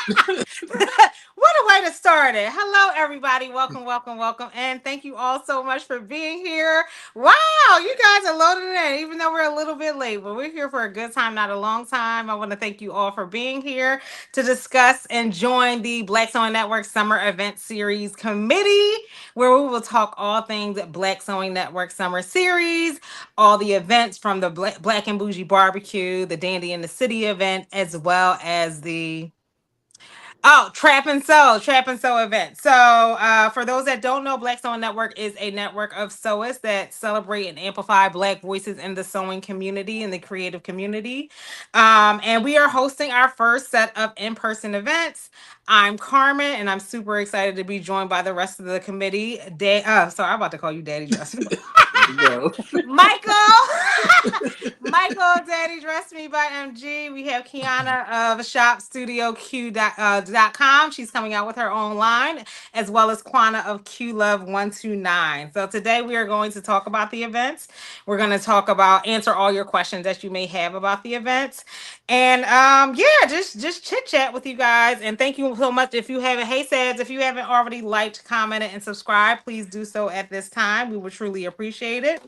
What a way to start it. Hello, everybody. Welcome, welcome, welcome. And thank you all so much for being here. Wow, you guys are loaded in, even though we're a little bit late, but we're here for a good time, not a long time. I want to thank you all for being here to discuss and join the Black Sewing Network Summer Event Series Committee, where we will talk all things Black Sewing Network Summer Series, all the events from the Black and Bougie Barbecue, the Dandy in the City event, as well as the Trap and Sew event. So, for those that don't know, Black Sewing Network is a network of sewists that celebrate and amplify Black voices in the sewing community and the creative community. And we are hosting our first set of in-person events. I'm Carmen, and I'm super excited to be joined by the rest of the committee. Sorry, I'm about to call you Daddy Justin. There you go. Michael, Michael, Daddy Dress Me by MG. We have Kiana of shopstudioq.com. She's coming out with her own line, as well as Quana of Q Love 129. So today we are going to talk about the events. We're going to answer all your questions that you may have about the events. And yeah, just chit chat with you guys. And thank you so much. If you haven't, hey Sads, if you haven't already liked, commented, and subscribed, please do so at this time. We would truly appreciate it.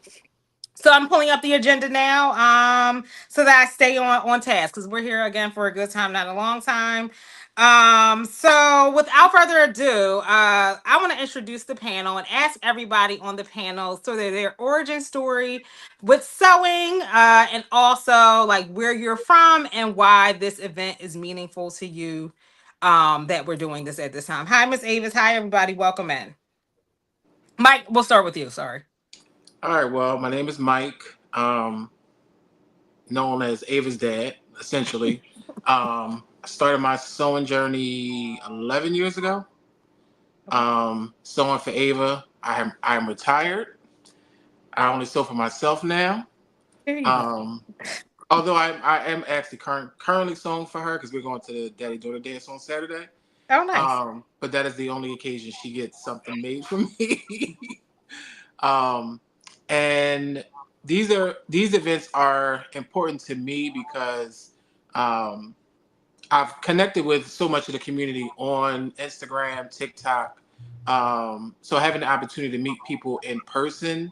So I'm pulling up the agenda now, so that I stay on task because we're here again for a good time, not a long time. So without further ado, I want to introduce the panel and ask everybody on the panel so their origin story with sewing, and also like where you're from and why this event is meaningful to you. That we're doing this at this time. Hi, Miss Avis. Hi, everybody. Welcome in. Mike, we'll start with you. Sorry. All right. Well, my name is Mike, known as Ava's dad, essentially. I started my sewing journey 11 years ago. Sewing for Ava. I am retired. I only sew for myself now. There you go. Um, Although I am actually currently sewing for her because we're going to the Daddy Daughter Dance on Saturday. Oh, nice. But that is the only occasion she gets something made for me. um, and these events are important to me because um, I've connected with so much of the community on Instagram, TikTok. So having the opportunity to meet people in person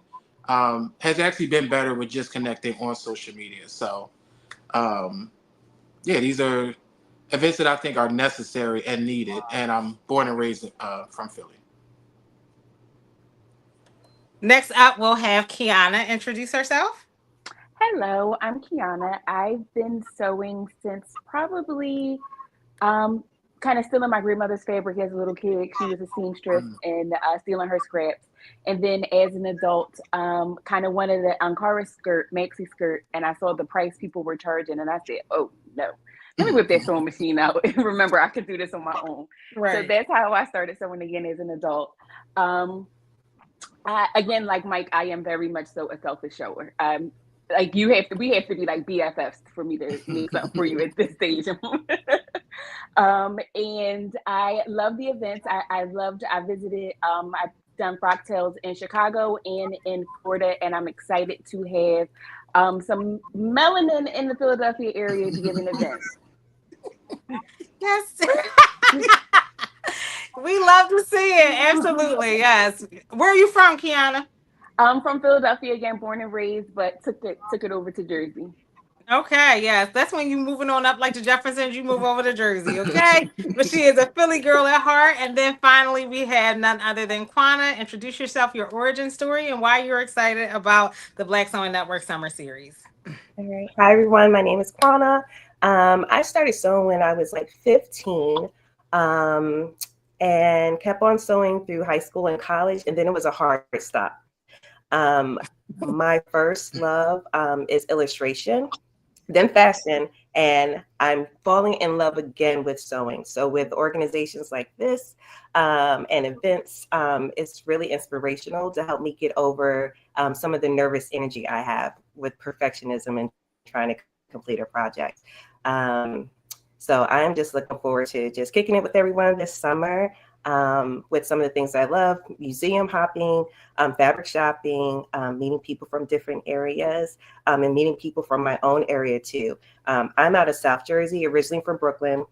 has actually been better with just connecting on social media. So um, yeah, these are events that I think are necessary and needed. And I'm born and raised from Philly. Next up, we'll have Kiana introduce herself. Hello, I'm Kiana. I've been sewing since probably um, kind of stealing my grandmother's fabric as a little kid. She was a seamstress Mm. and stealing her scraps. And then as an adult, kind of wanted an Ankara skirt, maxi skirt, and I saw the price people were charging, and I said, "Oh no, let me whip that sewing machine out and remember I could do this on my own." So Right. that's how I started sewing again as an adult. Um, again, like Mike, I am very much so a selfish shower. Like we have to be like BFFs for me to make something for you at this stage. And I love the events. I visited, I've done frocktails in Chicago and in Florida, and I'm excited to have some melanin in the Philadelphia area to give an event. Yes. We love to see it. Absolutely. Yes. Where are you from, Kiana? I'm from Philadelphia again, born and raised, but took it over to Jersey. Okay. Yes. That's when you moving on up like the Jeffersons, you move over to Jersey. Okay. But she is a Philly girl at heart. And then finally, we have none other than Quana. Introduce yourself, your origin story, and why you're excited about the Black Sewing Network Summer Series. All right. Hi, everyone. My name is Quana. I started sewing when I was like 15, um, and kept on sewing through high school and college, and then it was a hard stop. Um, my first love is illustration, then fashion, and I'm falling in love again with sewing. So with organizations like this and events, it's really inspirational to help me get over some of the nervous energy I have with perfectionism and trying to complete a project. Um, so I'm just looking forward to just kicking it with everyone this summer with some of the things I love: museum hopping, fabric shopping, meeting people from different areas, and meeting people from my own area too. I'm out of South Jersey, originally from Brooklyn,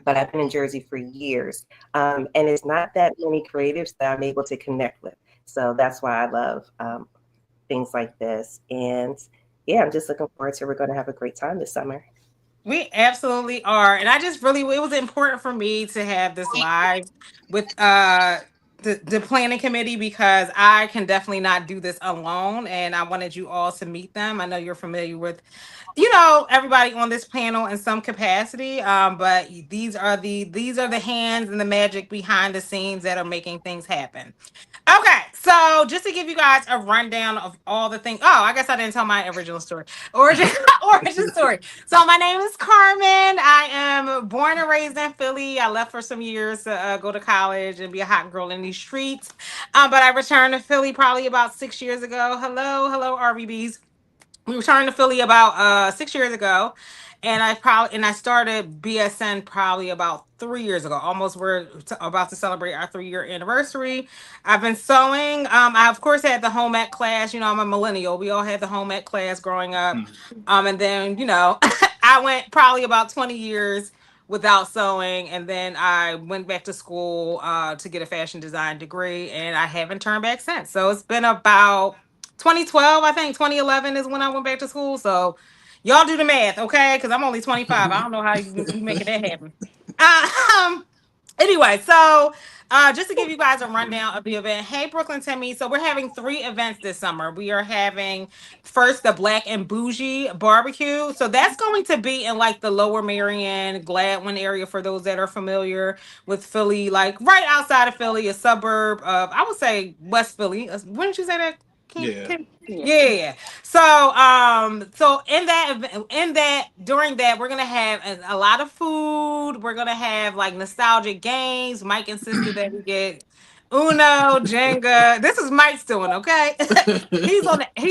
but I've been in Jersey for years. And it's not that many creatives that I'm able to connect with. So that's why I love things like this. And yeah, I'm just looking forward to, we're going to have a great time this summer. We absolutely are. And I just really, it was important for me to have this live with the planning committee because I can definitely not do this alone. And I wanted you all to meet them. I know you're familiar with, everybody on this panel in some capacity. But these are the hands and the magic behind the scenes that are making things happen. Okay, so just to give you guys a rundown of all the things. Oh, I guess I didn't tell my original story. Origin origin story. So my name is Carmen. I am born and raised in Philly. I left for some years to go to college and be a hot girl in these streets. But I returned to Philly probably about 6 years ago. Hello, hello, RBBs. We returned to Philly about 6 years ago, and I started BSN probably about 3 years ago. Almost we're about to celebrate our 3 year anniversary. I've been sewing. I of course had the home ec class. I'm a millennial. We all had the home ec class growing up. And then I went probably about 20 years without sewing, and then I went back to school to get a fashion design degree, and I haven't turned back since. So it's been about 2012, I think 2011 is when I went back to school. So y'all do the math, okay? Because I'm only 25. I don't know how you making that happen. Um, anyway, so just to give you guys a rundown of the event. Hey, Brooklyn Timmy. So we're having 3 events this summer. We are having first the Black and Bougie barbecue. So that's going to be in like the Lower Marion, Gladwin area for those that are familiar with Philly, like right outside of Philly, a suburb of I would say West Philly. Wouldn't you say that? Yeah. Yeah. Yeah, yeah, yeah. So in that during that, we're gonna have a lot of food. We're gonna have like nostalgic games. Mike insisted that we get Uno, Jenga. This is Mike's doing, okay? He's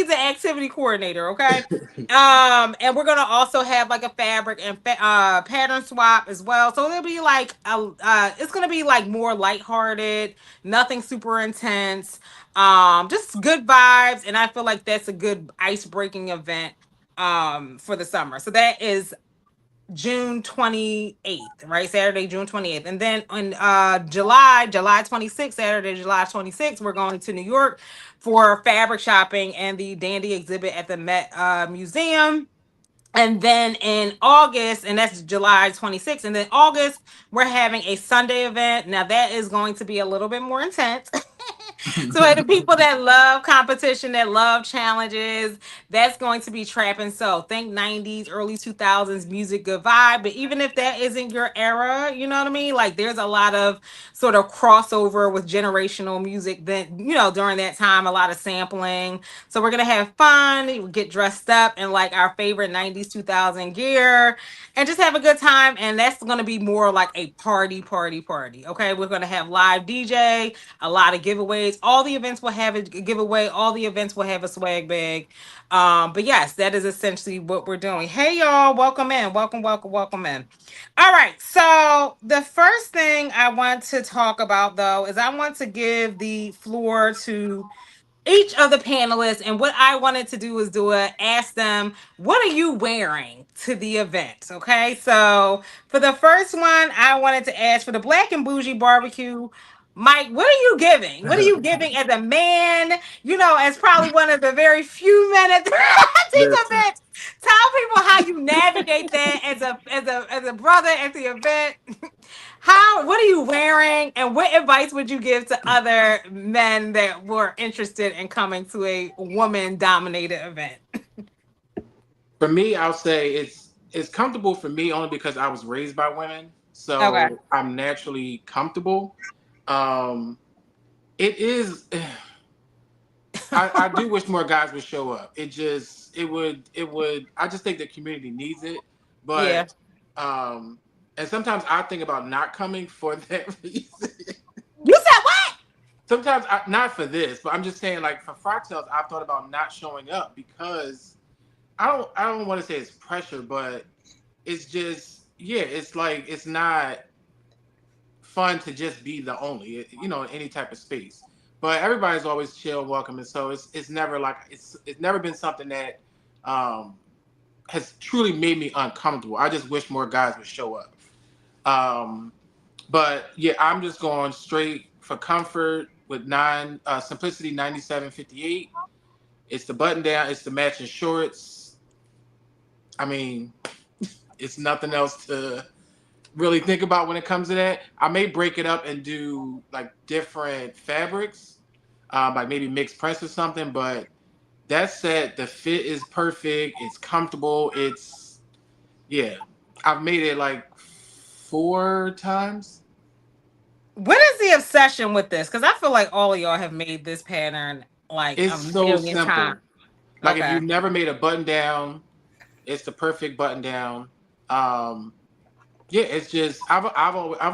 an activity coordinator, okay? And we're gonna also have like a fabric and pattern swap as well. So it'll be like it's gonna be like more lighthearted, nothing super intense, just good vibes, and I feel like that's a good ice breaking event for the summer. So that is June 28th, right? Saturday, June 28th. And then on July 26th, Saturday, July 26th, we're going to New York for fabric shopping and the Dandy exhibit at the Met Museum. And then in August, and that's July 26th, and then August, we're having a Sunday event. Now that is going to be a little bit more intense. So the people that love competition, that love challenges, that's going to be Trap and Soul. Think 90s, early 2000s music, good vibe. But even if that isn't your era, you know what I mean? Like there's a lot of sort of crossover with generational music then, during that time, a lot of sampling. So we're gonna have fun, we get dressed up in like our favorite 90s, 2000 gear, and just have a good time. And that's gonna be more like a party, party, party. Okay, we're gonna have live DJ, a lot of giveaways. All the events will have a giveaway. All the events will have a swag bag. But yes, that is essentially what we're doing. Hey y'all, welcome in. Welcome, welcome, welcome in. All right. So the first thing I want to talk about though is I want to give the floor to each of the panelists, and what I wanted to do was ask them, what are you wearing to the event? Okay, so for the first one, I wanted to ask for the Black and Bougie barbecue. Mike, what are you giving? What are you giving as a man? As probably one of the very few men at these Listen. events. Tell people how you navigate that as a brother at the event. What are you wearing, and what advice would you give to other men that were interested in coming to a woman dominated event? For me, I'll say it's comfortable for me only because I was raised by women, Okay. so I'm naturally comfortable. Um, it is. I do wish more guys would show up. It would. I just think the community needs it, Yeah. but and sometimes I think about not coming for that reason. You said what? Sometimes not for this, but I'm just saying like for Fractals, I've thought about not showing up because I don't want to say it's pressure, but it's just yeah, it's like it's not fun to just be the only, in any type of space. But everybody's always chill, welcome, and so it's never like it's never been something that um has truly made me uncomfortable. I just wish more guys would show up. But yeah, I'm just going straight for comfort with simplicity 9758. It's the button down. It's the matching shorts. I mean, it's nothing else to really think about when it comes to that. I may break it up and do like different fabrics, like maybe mixed prints or something. But that said, the fit is perfect. It's comfortable. Yeah. I've made it like 4 times. What is the obsession with this? Because I feel like all of y'all have made this pattern like It's a so million times. simple. Like if Okay. you've never made a button down, it's the perfect button down. Um, yeah, it's just I've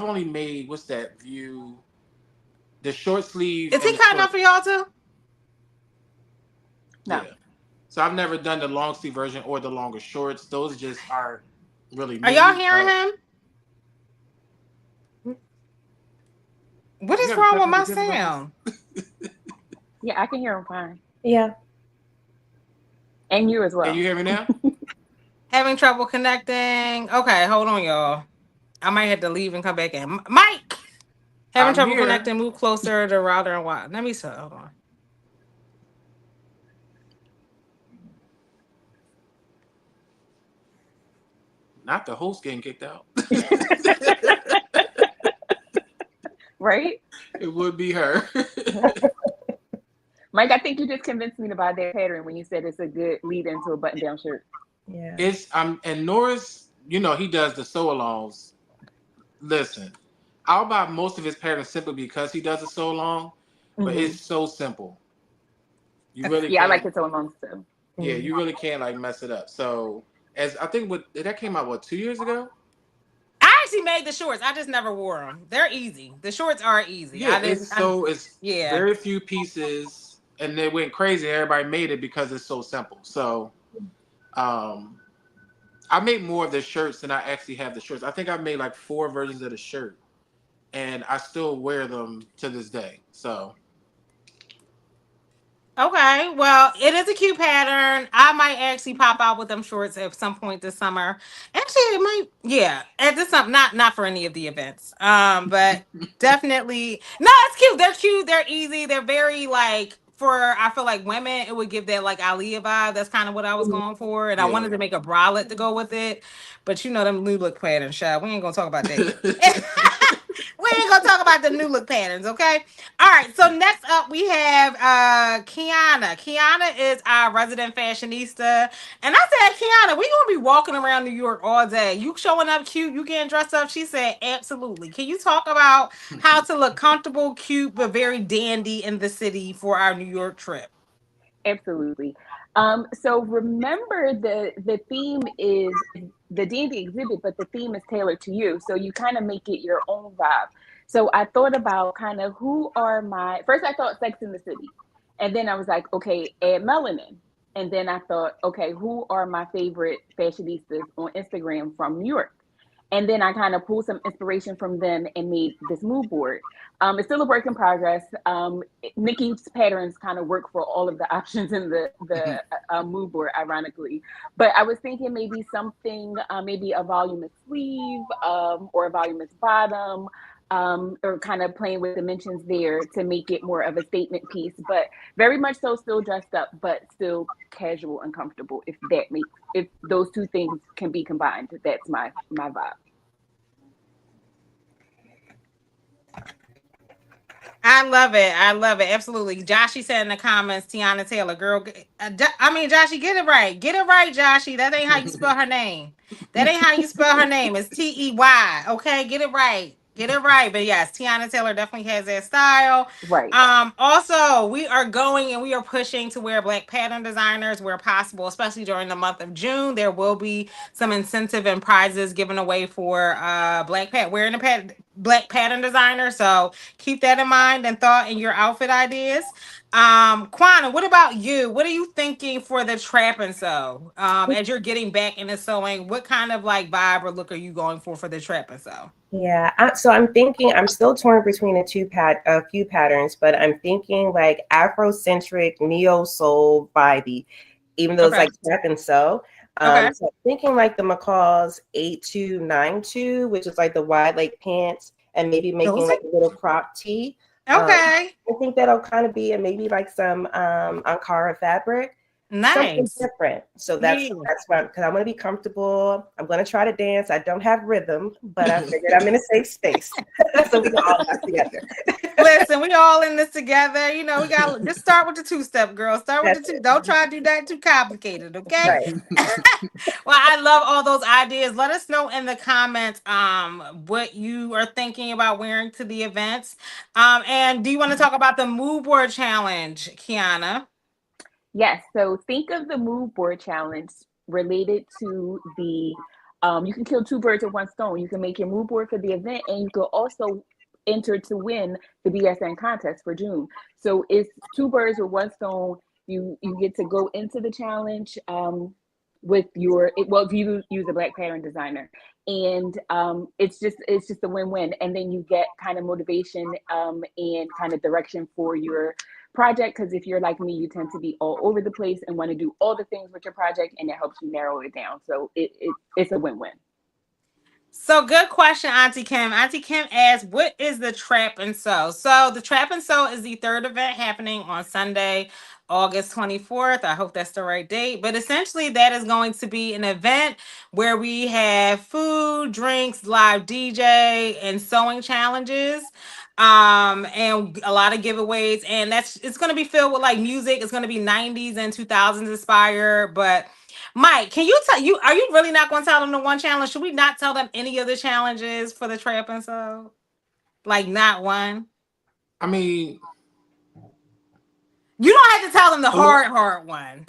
only made what's that view, the short sleeve Is and he the cutting short. up for y'all too? No. Yeah. So I've never done the long sleeve version or the longer shorts. Those just aren't really Are y'all me. hearing him? What You is having wrong with technical my difficulties? sound? Yeah, I can hear him fine. Yeah. And you as Can well. you hear me now? Having trouble connecting. Okay, hold on, y'all. I might have to leave and come back in. Mike, having I'm trouble here. connecting. Move closer to the router and what? Let me see. Hold on. Not the host getting kicked out. Right? It would be her. Mike, I think you just convinced me to buy that pattern when you said it's a good lead into a button down shirt. Yeah. It's and Norris, he does the sew alongs. Listen, I'll buy most of his patterns simply because he does it so long, but Mm-hmm. it's so simple. You really Yeah, I like can't. it so long too. Yeah, Mm. you really can't like mess it up. So as I think that came out 2 years ago. I actually made the shorts. I just never wore them. They're easy. The shorts are easy. Yeah, I didn't. it's Yeah. very few pieces, and they went crazy. Everybody made it because it's so simple. So, um, I made more of the shirts than I actually have the shorts. I think I made like 4 versions of the shirt, and I still wear them to this day. So, Okay, well, it is a cute pattern. I might actually pop out with them shorts at some point this summer. Actually, it might, yeah, at this time, not for any of the events. But definitely, no, it's cute. They're cute. They're easy. They're very like for I feel like women, it would give that like Aaliyah vibe. That's kind of what I was going for, and I yeah. wanted to make a bralette to go with it. But you know them new look patterns, child. We ain't gonna talk about that yet. We ain't gonna talk about the new look patterns, okay? All right, so next up we have Kiana. Kiana is our resident fashionista. And I said, Kiana, we gonna be walking around New York all day. You showing up cute, you getting dressed up. She said, absolutely. Can you talk about how to look comfortable, cute, but very dandy in the city for our New York trip? Absolutely. So remember the theme is the D&D exhibit, but the theme is tailored to you. So you kind of make it your own vibe. So I thought about kind of who are my first I thought Sex in the City. And then I was like, okay, add melanin. And then I thought, okay, who are my favorite fashionistas on Instagram from New York? And then I kind of pulled some inspiration from them and made this mood board. It's still a work in progress. Nikki's patterns kind of work for all of the options in the mood board, ironically. But I was thinking maybe something, maybe a voluminous sleeve or a voluminous bottom, or kind of playing with dimensions there to make it more of a statement piece. But very much so, still dressed up, but still casual and comfortable. If those two things can be combined, that's my vibe. I love it. I love it. Absolutely. Joshy said in the comments, Tiana Taylor, girl. I mean, Joshy, get it right. Get it right, Joshy. That ain't how you spell her name. That ain't how you spell her name. It's Tey. Okay, get it right. Get it right. But yes, Tiana Taylor definitely has that style. Right. Also, we are going and we are pushing to wear black pattern designers where possible, especially during the month of June. There will be some incentive and prizes given away for wearing a black pattern designer. So keep that in mind and thought in your outfit ideas. Quana, what about you? What are you thinking for the trap and sew? As you're getting back into sewing, what kind of like vibe or look are you going for the trap and sew? Yeah, so I'm thinking I'm still torn between a few patterns, but I'm thinking like Afrocentric neo soul vibey, even though it's Okay. like trap and sew. Okay. So thinking like the McCall's 8292, which is like the wide leg pants, and maybe making Those like a little crop tee. are okay. I think that'll kind of be, and maybe like some Ankara fabric, something Nice. different. So Yeah. that's why, because I want to be comfortable. I'm going to try to dance. I don't have rhythm, but I figured I'm in a safe space, so we can all dance together. Listen, we all in this together. You know, we got just start with the two-step, girl. Start with the That's two. it. Don't try to do that too complicated, okay? Right. Well, I love all those ideas. Let us know in the comments what you are thinking about wearing to the events. And do you want to talk about the mood board challenge, Kiana? Yes. So think of the mood board challenge related to the you can kill two birds with one stone. You can make your mood board for the event, and you could also enter to win the BSN contest for June. So it's two birds with one stone. You get to go into the challenge with your well, if you use a black pattern designer, and it's just a win-win. And then you get kind of motivation and kind of direction for your project, because if you're like me, you tend to be all over the place and want to do all the things with your project, and it helps you narrow it down. So it's a win-win. So good question, Auntie Kim. Auntie Kim asked, "What is the Trap and Sew?" So the Trap and Sew is the third event happening on Sunday, August 24th. I hope that's the right date. But essentially, that is going to be an event where we have food, drinks, live DJ, and sewing challenges. And a lot of giveaways. And it's gonna be filled with like music. It's gonna be 90s and 2000s inspired, but Mike, can you tell you? Are you really not going to tell them the one challenge? Should we not tell them any of the challenges for the trap and so? Like not one. I mean, You don't have to tell them the I mean, hard one.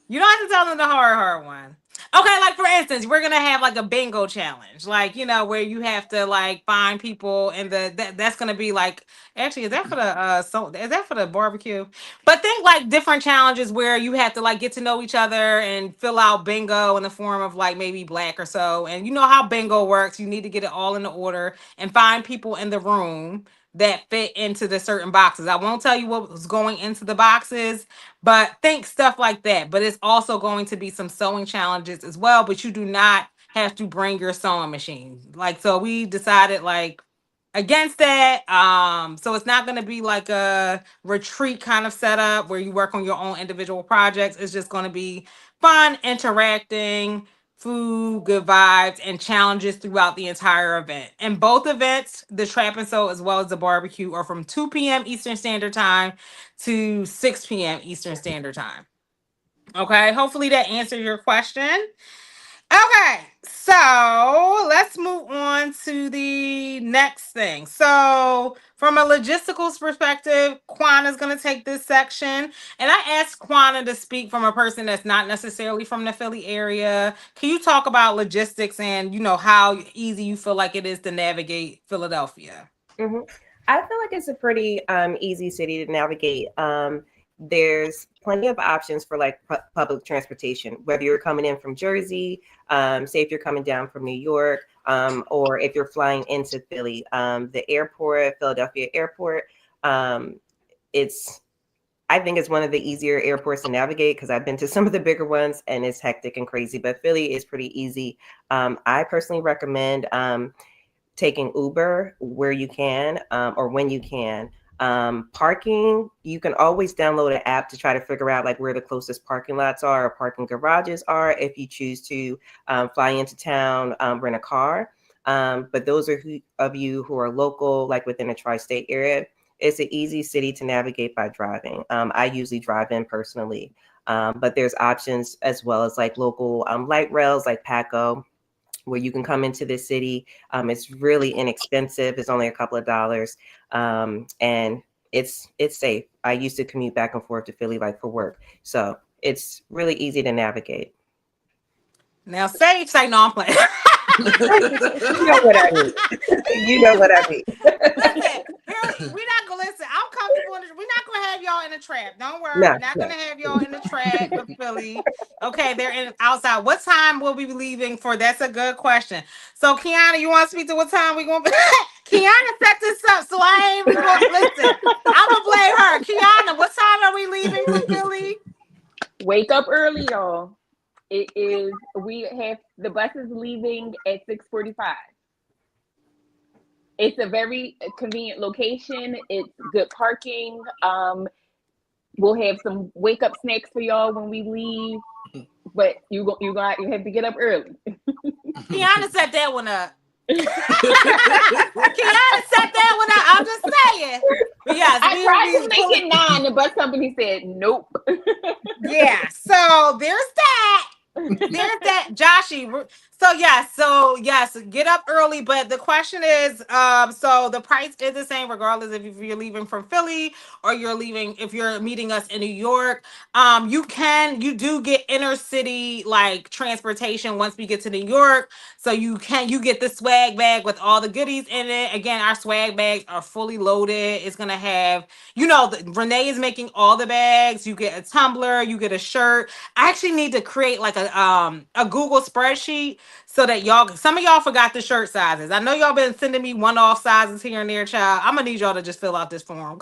You don't have to tell them the hard one. Okay, like for instance, we're gonna have like a bingo challenge, like where you have to like find people, and that's gonna be like actually is that for the is that for the barbecue? But think like different challenges where you have to like get to know each other and fill out bingo in the form of like maybe black or so, and you know how bingo works. You need to get it all in the order and find people in the room that fit into the certain boxes. I won't tell you what was going into the boxes, but think stuff like that. But it's also going to be some sewing challenges as well. But you do not have to bring your sewing machine. Like, so we decided like against that. So it's not going to be like a retreat kind of setup where you work on your own individual projects. It's just going to be fun, interacting, food, good vibes, and challenges throughout the entire event. And both events, the trap and sew as well as the barbecue, are from 2 p.m. Eastern Standard Time to 6 p.m. Eastern Standard Time. Okay, hopefully that answers your question. Okay, so let's move on to the next thing. So, from a logisticals perspective, Quana is going to take this section. And I asked Quana to speak from a person that's not necessarily from the Philly area. Can you talk about logistics and, how easy you feel like it is to navigate Philadelphia? hmm I feel like it's a pretty easy city to navigate. There's plenty of options for like public transportation, whether you're coming in from Jersey, say if you're coming down from New York, or if you're flying into Philly. The airport, Philadelphia Airport, it's I think it's one of the easier airports to navigate because I've been to some of the bigger ones and it's hectic and crazy, but Philly is pretty easy. I personally recommend taking Uber where you can, or when you can. Parking, you can always download an app to try to figure out like where the closest parking lots are or parking garages are if you choose to fly into town, rent a car. But those are of you who are local, like within a tri-state area, it's an easy city to navigate by driving. I usually drive in personally, but there's options as well as like local light rails like Paco, where you can come into the city. It's really inexpensive. It's only a couple of dollars. And it's safe. I used to commute back and forth to Philly like for work. So it's really easy to navigate. Now, safe, say no, I'm playing. You know what I mean. You know what I mean. Listen, we're not gonna listen. I'm comfortable. We're not gonna have y'all in the trap. Don't worry. No, We're not gonna have y'all in the trap of Philly. Okay, they're in outside. What time will we be leaving for? That's a good question. So, Kiana, you want to speak to what time we gonna be? Kiana set this up, so I ain't even gonna listen. I'm gonna blame her. Kiana, what time are we leaving for Philly? Wake up early, y'all. It is. We have the bus is leaving at 6:45. It's a very convenient location. It's good parking. We'll have some wake up snacks for y'all when we leave. But you have to get up early. Kiana set that one up. Kiana set that one up. I'm just saying. But yes, I we will tried to be make pulling. it 9. The bus company said nope. Yeah. So there's that. There's that, Joshy. So yes, get up early. But the question is, so the price is the same regardless if you're leaving from Philly or you're leaving if you're meeting us in New York. You do get inner city like transportation once we get to New York. So you get the swag bag with all the goodies in it. Again, our swag bags are fully loaded. It's gonna have, Renee is making all the bags. You get a tumbler, you get a shirt. I actually need to create like a Google spreadsheet so that some of y'all forgot the shirt sizes. I know y'all been sending me one-off sizes here and there, child. I'm gonna need y'all to just fill out this form.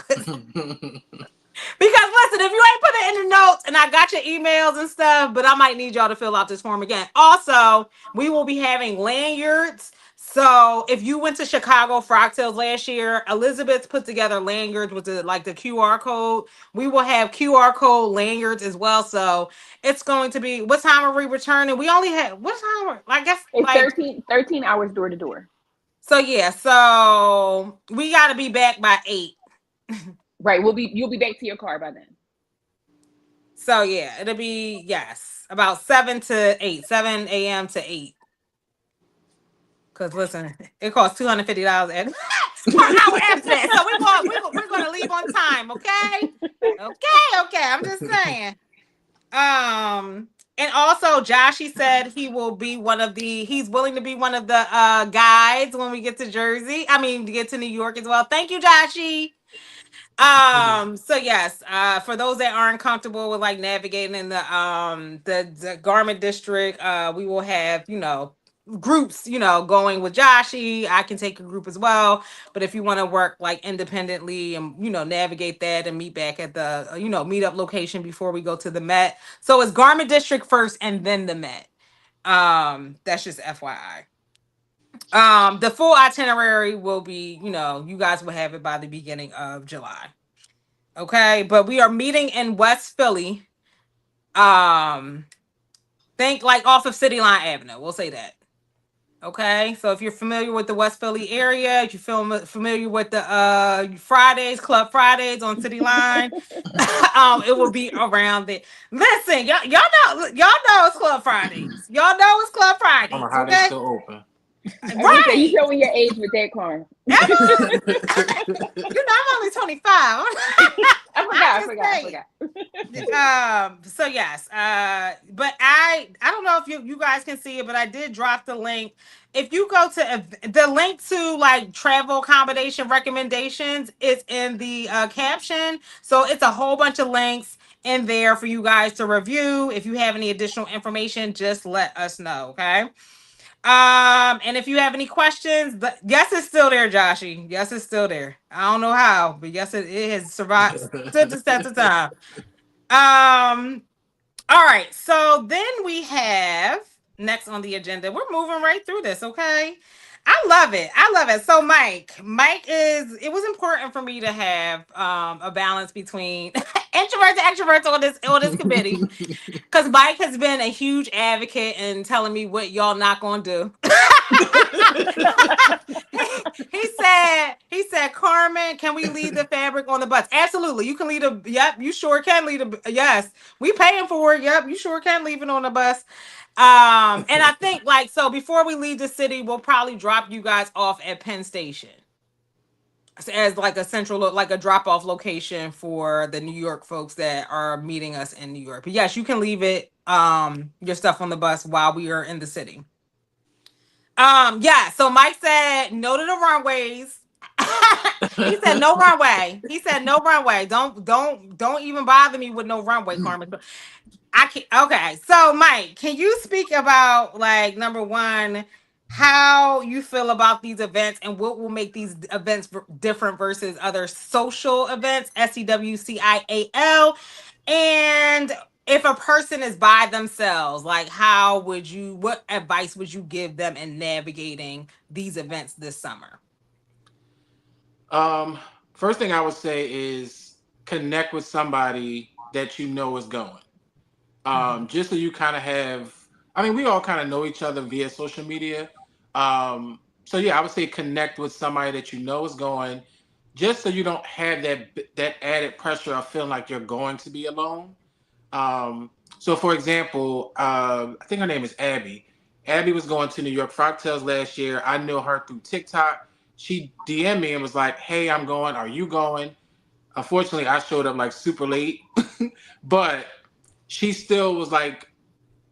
Because listen, if you ain't put it in the notes and I got your emails and stuff, but I might need y'all to fill out this form again. Also, we will be having lanyards. So if you went to Chicago Frog Tales last year, Elizabeth put together lanyards with the QR code. We will have QR code lanyards as well. So it's going to be, what time are we returning? We only had what time? I guess It's like 13 hours door to door. so yeah. So we got to be back by 8. Right. You'll be back to your car by then. So yeah, it'll be yes, about 7 to 8, 7 a.m. to 8. Cause listen, it costs $250 per hour after that. So we're gonna leave on time, okay? Okay. I'm just saying. And also Josh, he said he's willing to be one of the guides when we get to Jersey. I mean, to get to New York as well. Thank you, Joshy. So yes, for those that aren't comfortable with like navigating in the garment district, we will have, groups, going with Joshy. I can take a group as well. But if you want to work like independently and navigate that and meet back at the meetup location before we go to the Met. So it's garment district first and then the Met. That's just FYI. The full itinerary will be, you guys will have it by the beginning of July. Okay, but we are meeting in West Philly. Um, think like off of City Line Avenue. We'll say that. Okay, so if you're familiar with the West Philly area, if you feel familiar with the Club Fridays on City Line, it will be around there. Listen, y'all know it's Club Fridays. Y'all know it's Club I don't know Fridays. how they Okay, still open. I was gonna say, you right. showing your age with that car. I'm only 25. I'm just I saying. forgot. So yes, but I don't know if you guys can see it, but I did drop the link. If you go to the link to like travel accommodation recommendations is in the caption, so it's a whole bunch of links in there for you guys to review. If you have any additional information, just let us know. Okay. And if you have any questions, but yes, it's still there, Joshy. Yes, it's still there. I don't know how, but yes, it has survived, stood the test of time. Um, all right. So then we have next on the agenda. We're moving right through this, okay? I love it. I love it. So Mike it was important for me to have a balance between introverts and extroverts on this committee. Because Mike has been a huge advocate in telling me what y'all not gonna do. he said, Carmen, can we leave the fabric on the bus? Absolutely. You can leave yep, you sure can leave yes. We paying for it. Yep, you sure can leave it on the bus. And I think like so before we leave the city, we'll probably drop you guys off at Penn Station as like a central like a drop off location for the New York folks that are meeting us in New York. But yes, you can leave it your stuff on the bus while we are in the city. Yeah, so Mike said no to the runways. He said no runway. He said no runway. Don't even bother me with no runway, Carmen. I can okay. So Mike, can you speak about like number one, how you feel about these events and what will make these events different versus other social events, SEWCIAL, and if a person is by themselves, like how would you, what advice would you give them in navigating these events this summer? Um, First thing I would say is connect with somebody that you know is going. Mhm. Just so you kind of have, I mean, we all kind of know each other via social media. So yeah, I would say connect with somebody that you know is going, just so you don't have that added pressure of feeling like you're going to be alone. Um, so for example, I think her name is Abby. Abby was going to New York Frogtails last year. I knew her through TikTok. She DM'd me and was like, "Hey, I'm going. Are you going?" Unfortunately, I showed up like super late, but she still was like,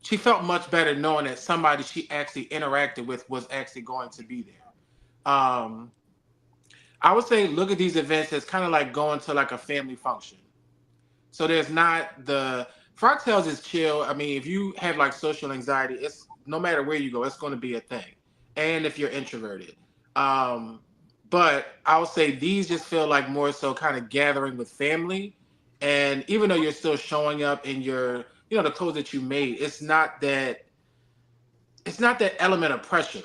she felt much better knowing that somebody she actually interacted with was actually going to be there. I would say look at these events as kind of like going to like a family function. So there's not the Frogtails is chill. I mean, if you have like social anxiety, it's no matter where you go, it's going to be a thing. And if you're introverted, um, but I would say these just feel like more so kind of gathering with family. And even though you're still showing up in your, the clothes that you made, it's not that element of pressure.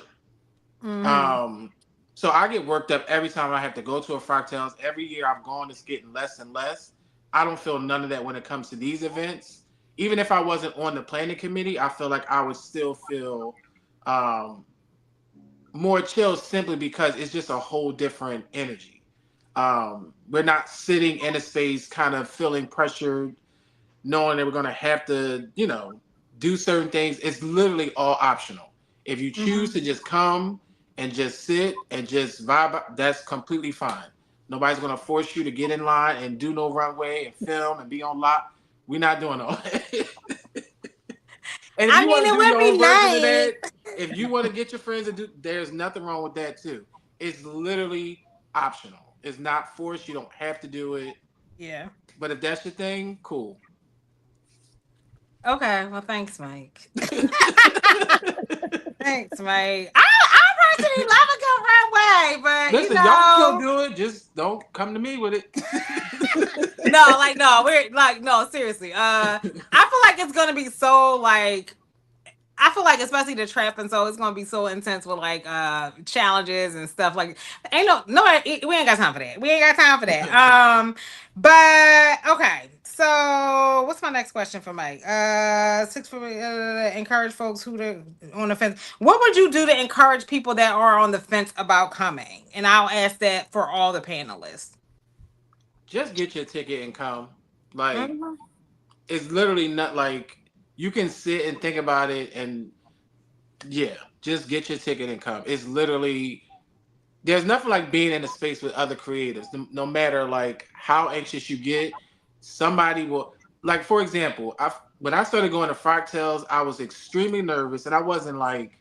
Mhm. Um, so I get worked up every time I have to go to a Fractals. Every year I've gone, it's getting less and less. I don't feel none of that when it comes to these events. Even if I wasn't on the planning committee, I feel like I would still feel um, more chill simply because it's just a whole different energy. We're not sitting in a space kind of feeling pressured, knowing that we're going to have to, do certain things. It's literally all optional. If you choose Mhm. to just come and just sit and just vibe, that's completely fine. Nobody's going to force you to get in line and do no runway and film and be on lock. We're not doing all that. And if I you mean, want to it do your would own be version of that, nice. if you want to get your friends to do, there's nothing wrong with that too. It's literally optional. It's not forced. You don't have to do it. Yeah. But if that's your thing, cool. Okay. Well, thanks, Mike. Thanks, Mike. I personally love a good runway, but Listen, y'all can still do it. Just don't come to me with it. no, like no, we're like no, seriously. I feel like it's gonna be so like I feel like especially the trap and so it's gonna be so intense with like challenges and stuff like ain't no we ain't got time for that. We ain't got time for that. But okay. So what's my next question for Mike? Six for encourage folks who to on the fence. What would you do to encourage people that are on the fence about coming? And I'll ask that for all the panelists. Just get your ticket and come. Like, Mhm. it's literally not like you can sit and think about it and yeah, just get your ticket and come. It's literally there's nothing like being in a space with other creatives. No matter like how anxious you get, somebody will like for example, when I started going to Fractals, I was extremely nervous and I wasn't like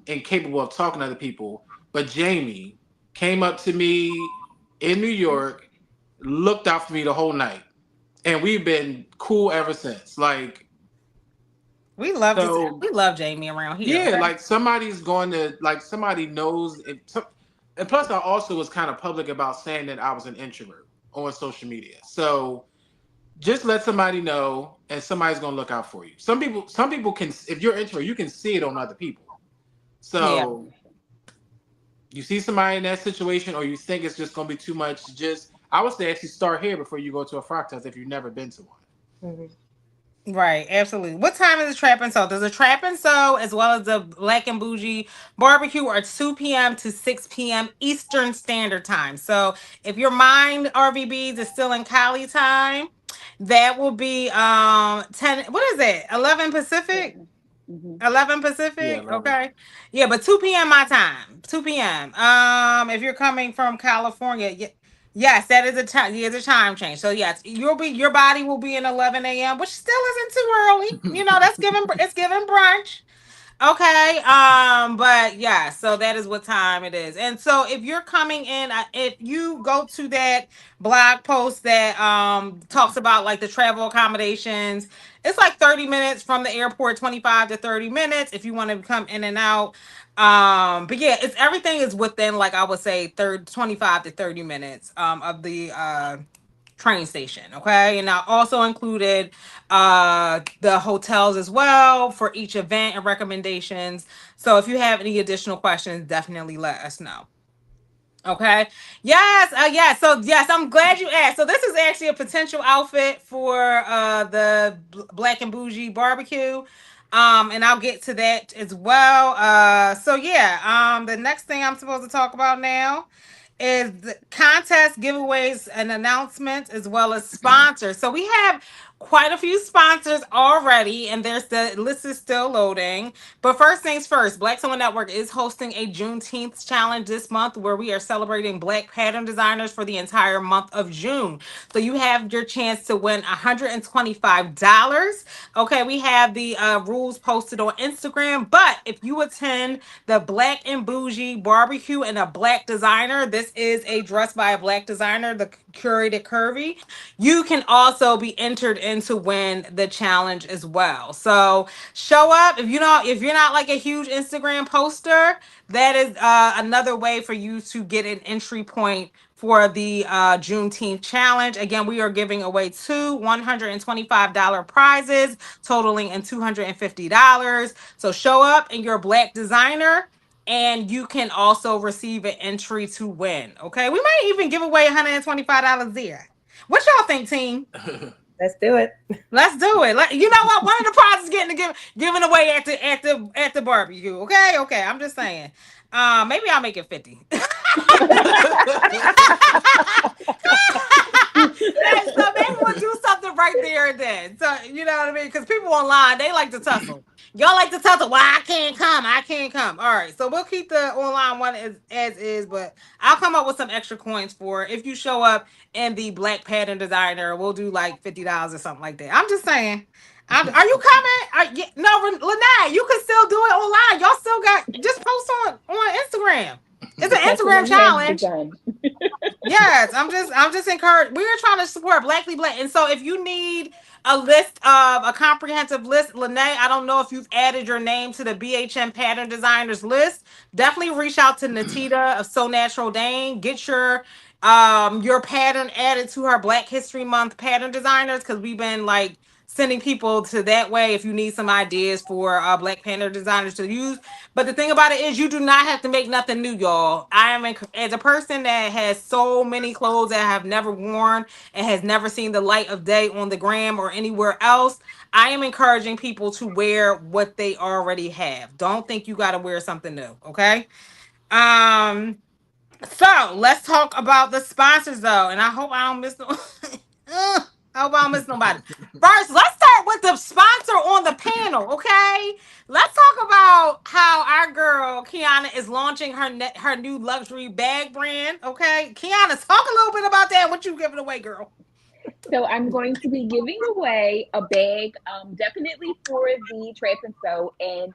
incapable of talking to other people. But Jamie came up to me in New York, looked out for me the whole night, and we've been cool ever since. Like, We love to so we love Jamie around here, yeah, okay? like somebody's going to like somebody knows it. And plus, I also was kind of public about saying that I was an introvert on social media. So just let somebody know, and somebody's gonna look out for you. Some people can. If you're introvert, you can see it on other people. Yeah. So you see somebody in that situation, or you think it's just going to be too much, just I would say actually start here before you go to a frock test if you've never been to one. Mhm. Right, absolutely. What time is the Trap and Sew? There's a Trap and Sew as well as the Black and Bougie barbecue are 2 p.m. to 6 p.m. Eastern Standard Time. So if your mind RVBs is still in Cali time, that will be 10, what is it? 11 Pacific? 7. Hmm. 11 Yeah, Pacific. 11. Okay. Yeah, but 2 p.m. my time. 2 p.m. If you're coming from California, yes, that is a time. Yeah, it's a time change. So yes, your body will be in 11 a.m., which still isn't too early. That's giving it's giving brunch. Okay. But yeah, so that is what time it is. And so if you're coming in, if you go to that blog post that talks about like the travel accommodations, it's like 30 minutes from the airport, 25 to 30 minutes if you want to come in and out. But yeah, it's everything is within like I would say 25 to 30 minutes of the train station. Okay. And I also included the hotels as well for each event and recommendations. So if you have any additional questions, definitely let us know. Okay. Yes. Yeah. So yes, I'm glad you asked. So this is actually a potential outfit for the Black and Bougie barbecue. And I'll get to that as well. So yeah. The next thing I'm supposed to talk about now is the contest giveaways and announcements as well as sponsors. So we have quite a few sponsors already, and there's the list is still loading. But first things first, Black Sewing Network is hosting a Juneteenth challenge this month where we are celebrating Black pattern designers for the entire month of June. So you have your chance to win $125. Okay, we have the rules posted on Instagram. But if you attend the Black and Bougie barbecue and a Black designer, this is a dress by a Black designer, the curated curvy, you can also be entered in to win the challenge as well. So show up. If you're not like a huge Instagram poster, that is another way for you to get an entry point for the Juneteenth challenge. Again, we are giving away two $125 prizes totaling in $250. So show up in your Black designer and you can also receive an entry to win. Okay, we might even give away $125 there. What y'all think, team? Let's do it. Let's do it. You know what? One of the prizes getting given away at the barbecue. Okay, okay. I'm just saying. Maybe I'll make it 50. So maybe we'll do something right there and then. So you know what I mean? Because people online, they like to tussle. Y'all like to tussle. Well, I can't come. I can't come. All right. So we'll keep the online one as is, but I'll come up with some extra coins for if you show up in the Black pattern designer. We'll do like $50 or something like that. I'm just saying. Are you coming? No, Lynette, you can still do it online. Y'all still got just post on Instagram. It's an That's what Instagram my friends challenge. done. Yes, I'm just encouraged. We're trying to support Blackly Black. And so if you need a list of a comprehensive list, Lene, I don't know if you've added your name to the BHM pattern designers list. Definitely reach out to Natita of So Natural Dane. Get your pattern added to her Black History Month pattern designers because we've been like sending people to that way if you need some ideas for Black pattern designers to use. But the thing about it is, you do not have to make nothing new, y'all. As a person that has so many clothes that I have never worn and has never seen the light of day on the gram or anywhere else. I am encouraging people to wear what they already have. Don't think you got to wear something new, okay? Um. So let's talk about the sponsors, though, and I hope I don't miss no. I hope I don't miss nobody. First, let's start with the sponsor on the panel, okay? Let's talk about how our girl Kiana is launching her new luxury bag brand, okay? Kiana, talk a little bit about that. What you giving away, girl? So I'm going to be giving away a bag, definitely for the Trap and Sew, and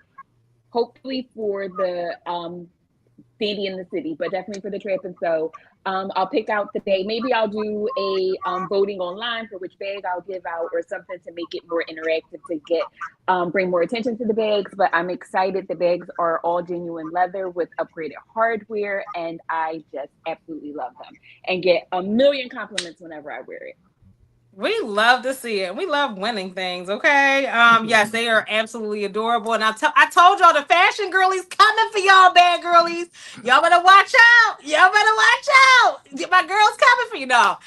hopefully for the Sandy in the City, but definitely for the Trap and Sew. I'll pick out the bag. Maybe I'll do a voting online for which bag I'll give out or something to make it more interactive to get bring more attention to the bags. But I'm excited. The bags are all genuine leather with upgraded hardware, and I just absolutely love them and get a million compliments whenever I wear it. We love to see it. We love winning things, okay? Yes, they are absolutely adorable. And I told y'all the fashion girlies coming for y'all, bad girlies. Y'all better watch out. Y'all better watch out. My girls coming for you. No.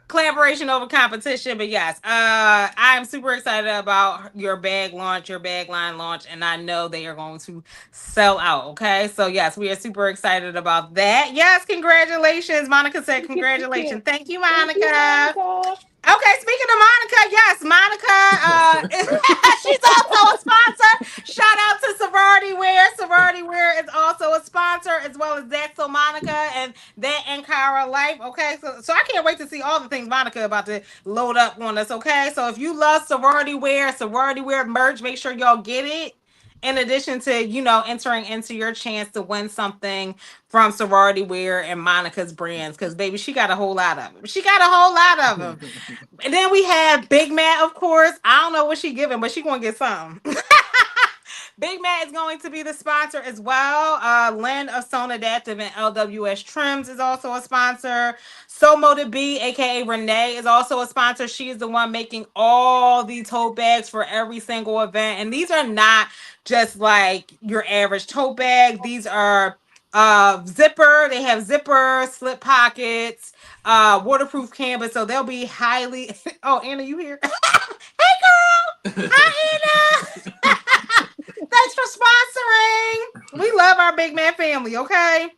Collaboration over competition, but yes, I'm super excited about your bag launch, your bag line launch, and I know they are going to sell out. Okay, so yes, we are super excited about that. Yes, congratulations, Monica said Thank you, thank you, congratulations. Thank you, thank you, Monica. Monica. Okay, speaking of Monica, yes, Monica, she's also a sponsor. Shout out to Sorority Wear. Sorority Wear is also a sponsor, as well as That's So Monica and That and Cara Life. Okay, so I can't wait to see all the things Monica about to load up on us. Okay, so if you love Sorority Wear merch, make sure y'all get it. In addition to, entering into your chance to win something from Sorority Wear and Monica's brands, because baby, she got a whole lot of them. She got a whole lot of them. And then we have Big Matt, of course. I don't know what she giving, but she gonna get something. Big Matt is going to be the sponsor as well. Lynn of Sona Adaptive and LWS Trims is also a sponsor. So Motive B, aka Renee, is also a sponsor. She is the one making all the tote bags for every single event. And these are not just like your average tote bag. These are zipper. They have zipper, slip pockets, waterproof canvas. So they'll be highly oh, Anna, you here? Hey girl! Hi Anna! Thanks for sponsoring. We love our big man family, okay?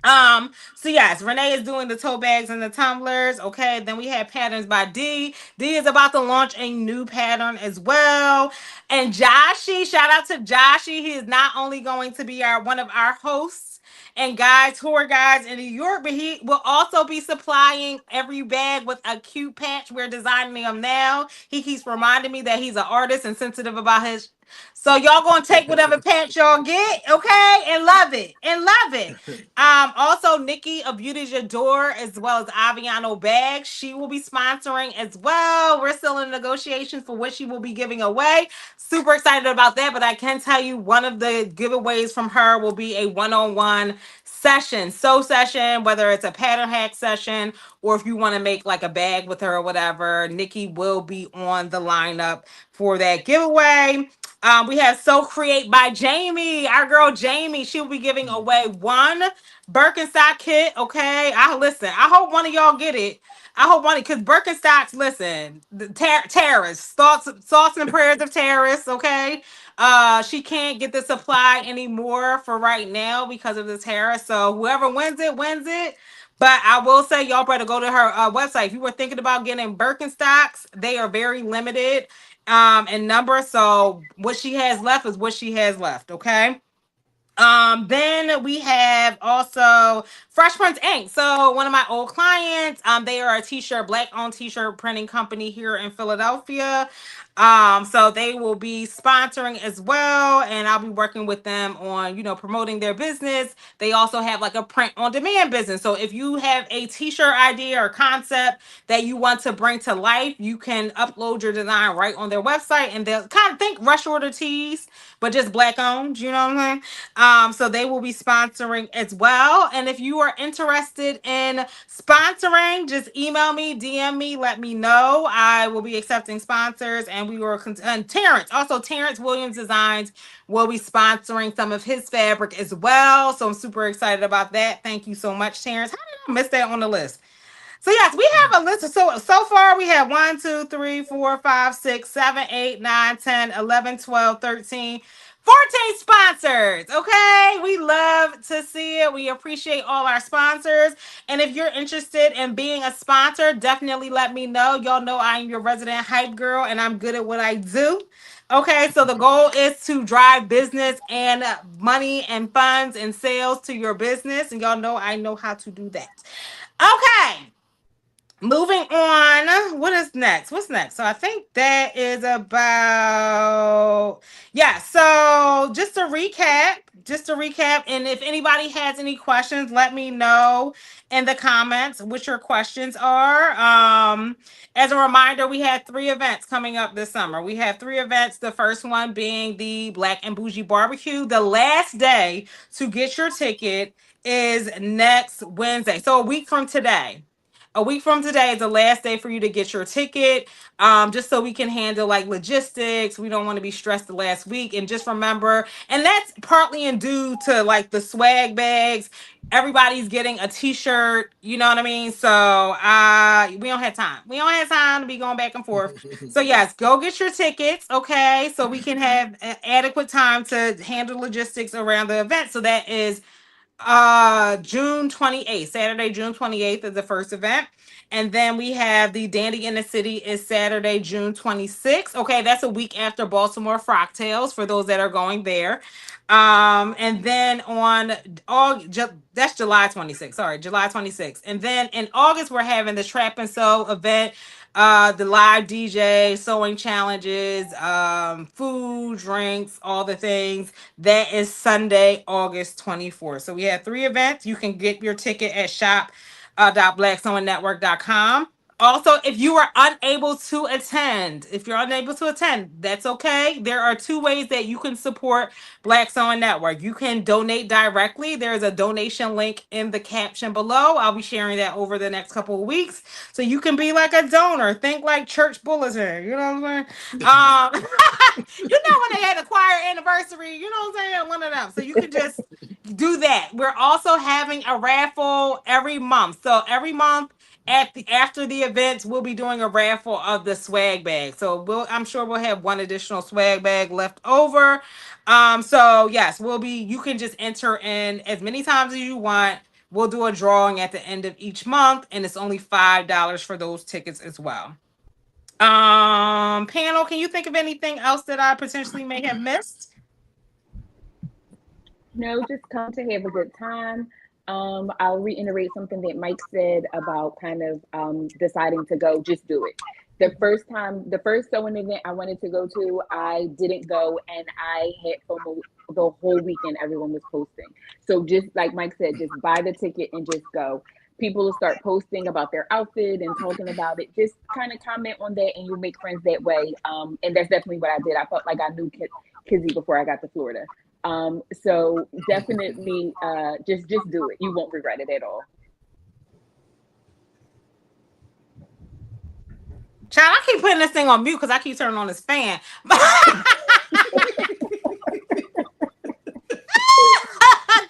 So yes, Renee is doing the tote bags and the tumblers. Okay, then we have patterns by D. D is about to launch a new pattern as well. And Joshi, shout out to Joshi. He is not only going to be our one of our hosts and guides, tour guides in New York, but he will also be supplying every bag with a cute patch. We're designing them now. He keeps reminding me that he's an artist and sensitive about his. So y'all gonna take whatever patch y'all get, okay, and love it, and love it. Also Nikki of Beauty's Your Door, as well as Aviano Bags. She will be sponsoring as well. We're still in negotiations for what she will be giving away. Super excited about that, but I can tell you one of the giveaways from her will be a one-on-one session, session, whether it's a pattern hack session or if you want to make like a bag with her or whatever. Nikki will be on the lineup for that giveaway. We have So Create by Jamie, our girl Jamie. She'll be giving away one Birkenstock kit. Okay, I listen. I hope one of y'all get it. I hope one because Birkenstocks. Listen, the terrorists, thoughts and prayers of terrorists. Okay, she can't get the supply anymore for right now because of the tariff. So whoever wins it wins it. But I will say, y'all better go to her website. If you were thinking about getting Birkenstocks, they are very limited in number. So what she has left is what she has left. Okay. Then we have also Fresh Prince Inc. So one of my old clients, they are a t-shirt, black owned t-shirt printing company here in Philadelphia. So they will be sponsoring as well, and I'll be working with them on, promoting their business. They also have like a print on demand business. So if you have a t-shirt idea or concept that you want to bring to life, you can upload your design right on their website, and they'll kind of think rush order tees, but just black owned, you know what I'm saying? So they will be sponsoring as well. And if you are interested in sponsoring, just email me, DM me, let me know. I will be accepting sponsors, and and Terrence, also Terrence Williams Designs will be sponsoring some of his fabric as well. So I'm super excited about that. Thank you so much, Terrence. How did I miss that on the list? So yes, we have a list. So far we have 1, 2, 3, 4, 5, 6, 7, 8, 9, 10, 11, 12, 13, 14 sponsors. Okay. We love to see it. We appreciate all our sponsors. And if you're interested in being a sponsor, definitely let me know. Y'all know I am your resident hype girl and I'm good at what I do. Okay, so the goal is to drive business and money and funds and sales to your business. And y'all know I know how to do that. Okay, moving on. What is next? What's next? So I think that is about yeah. So just to recap, and if anybody has any questions, let me know in the comments what your questions are. As a reminder, we had 3 events coming up this summer. We have 3 events. The first one being the Black and Bougie Barbecue. The last day to get your ticket is next Wednesday. So a week from today. A week from today is the last day for you to get your ticket. Just so we can handle like logistics. We don't want to be stressed the last week. And just remember, and that's partly in due to like the swag bags. Everybody's getting a t-shirt, you know what I mean? So we don't have time. We don't have time to be going back and forth. So yes, go get your tickets, okay? So we can have adequate time to handle logistics around the event. So that is June 28th. Saturday, June 28th is the first event. And then we have the Dandy in the City is Saturday, June 26th. Okay, that's a week after Baltimore Frocktails for those that are going there. And then on that's July 26th. Sorry, July 26th. And then in August, we're having the Trap and Sew event, the live DJ, sewing challenges, food, drinks, all the things. That is Sunday, August 24th. So we have 3 events. You can get your ticket at shop.blacksewingnetwork.com. Also, if you are unable to attend, if you're unable to attend, that's okay. There are two ways that you can support Black Sewing Network. You can donate directly. There's a donation link in the caption below. I'll be sharing that over the next couple of weeks. So you can be like a donor. Think like church bulletin. You know what I'm saying? You know when they had a choir anniversary, you know what I'm saying? One of them. So you can just do that. We're also having a raffle every month. So every month after the events, we'll be doing a raffle of the swag bag. So I'm sure we'll have one additional swag bag left over. So yes, you can just enter in as many times as you want. We'll do a drawing at the end of each month, and it's only $5 for those tickets as well. Panel, can you think of anything else that I potentially may have missed? No, just come to have a good time. I'll reiterate something that Mike said about kind of deciding to go. Just do it. The first sewing event I wanted to go to, I didn't go, and I had FOMO the whole weekend. Everyone was posting, so just like Mike said, just buy the ticket and just go. People will start posting about their outfit and talking about it. Just kind of comment on that, and you'll make friends that way. And that's definitely what I did. I felt like I knew Kizzy before I got to Florida. So definitely just do it. You won't regret it at all. Child, I keep putting this thing on mute because I keep turning on this fan. God,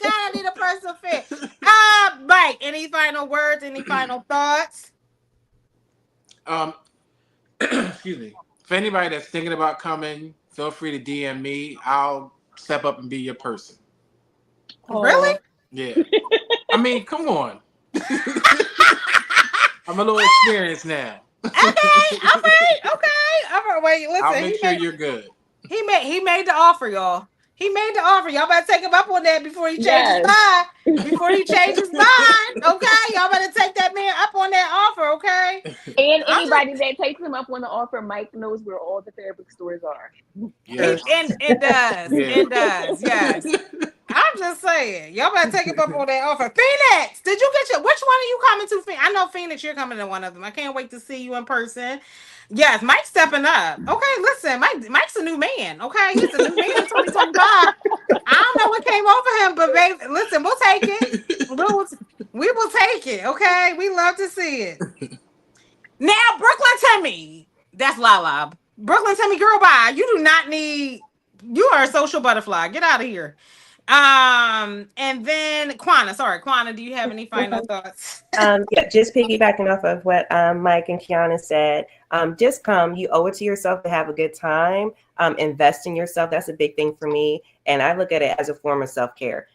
I need a personal fit. Mike, any final words? Any final thoughts? Um, excuse me. For anybody that's thinking about coming, feel free to DM me. I'll step up and be your person. Really? Oh, Yeah. I mean, come on. I'm a little experienced now. Okay, all right, okay. All right, wait, listen. I'll make sure you're good. He made the offer, y'all. He made the offer. Y'all better take him up on that before he changes yes. mind. Before he changes mind, okay? Y'all better take that man up on that offer, okay? And I'm just, anybody that takes him up on the offer, Mike knows where all the fabric stores are. Yes. and it does. Yeah. It does, yes. I'm just saying, y'all better take him up on that offer. Phoenix, did you get your? Which one are you coming to? I know Phoenix, you're coming to one of them. I can't wait to see you in person. Yes, Mike's stepping up. Okay, listen, Mike's a new man. Okay, he's a new man in 2025. I don't know what came over him, but baby, listen, we'll take it. We will take it. Okay, we love to see it. Now, Brooklyn Timmy, that's Lala. Brooklyn Timmy, girl, bye. You do not need. You are a social butterfly. Get out of here. And then Quana. Sorry, Quana. Do you have any final thoughts? Yeah, just piggybacking off of what Mike and Kiana said. Just come. You owe it to yourself to have a good time. Invest in yourself. That's a big thing for me, and I look at it as a form of self-care.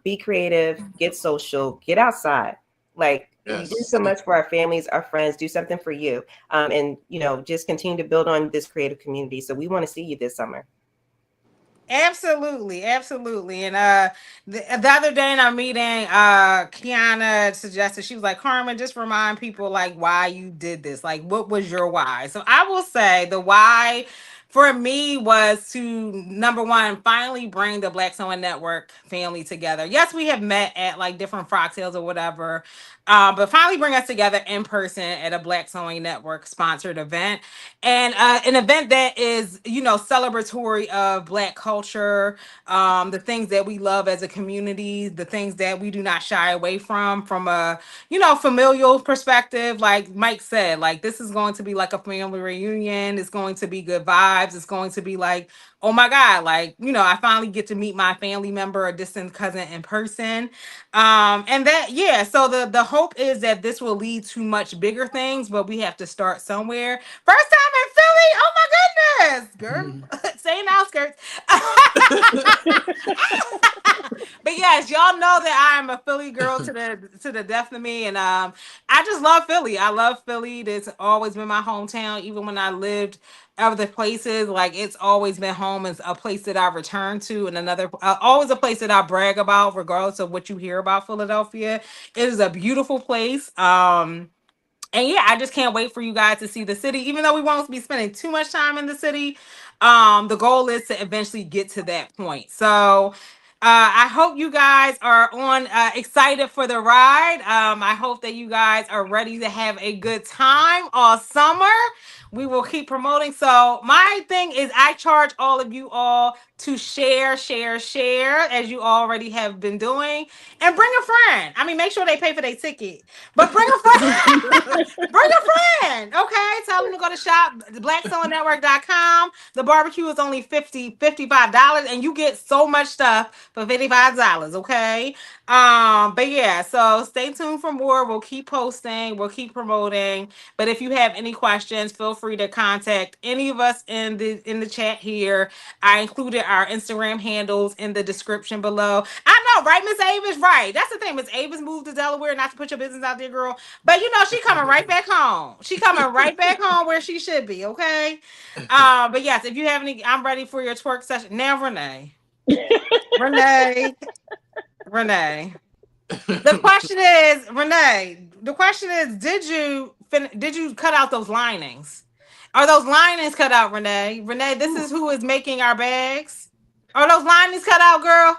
Be creative. Get social. Get outside. Like we do so much for our families, our friends. Do something for you, and just continue to build on this creative community. So we want to see you this summer. Absolutely, absolutely. And the other day in our meeting, Kiana suggested, she was like, Carmen, just remind people like why you did this. Like, what was your why? So I will say the why for me was to, number one, finally bring the Black Sewing Network family together. Yes, we have met at like different frock sales or whatever, but finally bring us together in person at a Black Sewing Network sponsored event, and an event that is, celebratory of Black culture, the things that we love as a community, the things that we do not shy away from a, familial perspective. Like Mike said, like this is going to be like a family reunion. It's going to be good vibes. It's going to be like, oh my God, like, I finally get to meet my family member or distant cousin in person. And that, yeah, so the hope is that this will lead to much bigger things, but we have to start somewhere. First time in Philly. Oh my goodness, girl. Saying outskirts. But yes, y'all know that I am a Philly girl to the death of me, and I just love Philly. I love Philly. It's always been my hometown, even when I lived other places. Like it's always been home. It's a place that I return to, and another always a place that I brag about, regardless of what you hear about Philadelphia. It is a beautiful place. And yeah, I just can't wait for you guys to see the city. Even though we won't be spending too much time in the city, the goal is to eventually get to that point. So I hope you guys are on excited for the ride. I hope that you guys are ready to have a good time all summer. We will keep promoting. So my thing is I charge all of you all to share, as you already have been doing. And bring a friend. I mean, make sure they pay for their ticket. But bring a friend. Bring a friend. Okay. Tell them to go to shop blacksewingnetwork.com. The barbecue is only $55, and you get so much stuff for $55. Okay. But yeah, so stay tuned for more. We'll keep posting, we'll keep promoting. But if you have any questions, feel free to contact any of us in the chat here. I included our Instagram handles in the description below. I know, right, Miss Avis? Right. That's the thing. Miss Avis moved to Delaware, not to put your business out there, girl. But you know, she coming right back home. She coming right back home where she should be, okay? But yes, if you have any, I'm ready for your twerk session. Now, Renee. Renee. Renee. The question is, Renee, the question is, did you cut out those linings? Are those linings cut out, Renee? Renee, this is who is making our bags. Are those linings cut out, girl?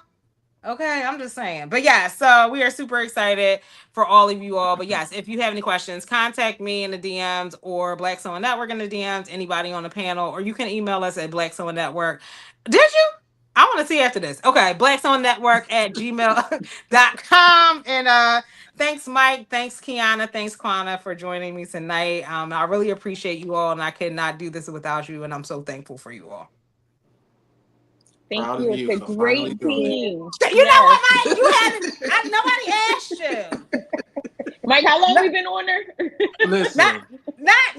Okay, I'm just saying. But yeah, so we are super excited for all of you all. But yes, if you have any questions, contact me in the DMs or Black Sewing Network in the DMs, anybody on the panel, or you can email us at Black Sewing Network. Did you? I want to see after this. Okay, Black Sewing Network at gmail.com. And thanks, Mike. Thanks, Kiana. Thanks, Quana, for joining me tonight. I really appreciate you all, and I could not do this without you, and I'm so thankful for you all. Thank Proud of you. you It's a for finally great doing it. team. You know what, Mike? You haven't. Nobody asked you. Mike, how long we been on there? Listen, Not.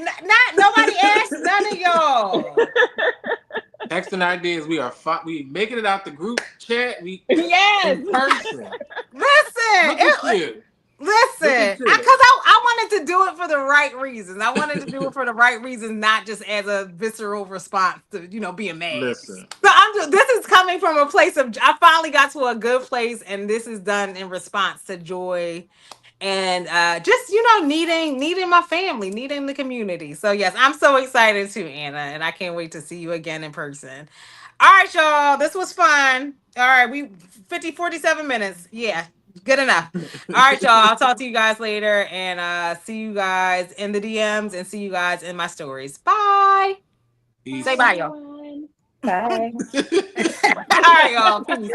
Nobody asked none of y'all. texting ideas. We making it out the group chat. We Yes. in person. Listen, Look at you. listen, because Look at you. I wanted to do it for the right reasons. I wanted to do it for the right reasons, not just as a visceral response to being mad. Listen. So this is coming from a place of I finally got to a good place, and this is done in response to joy and just needing my family, needing the community. So yes, I'm so excited too, Anna, and I can't wait to see you again in person. All right, y'all, this was fun. All right, we 47 minutes. Yeah, good enough. All right, y'all, I'll talk to you guys later, and see you guys in the DMs, and see you guys in my stories. Bye. Peace. Say bye, y'all. Everyone. Bye. All right, y'all. Peace.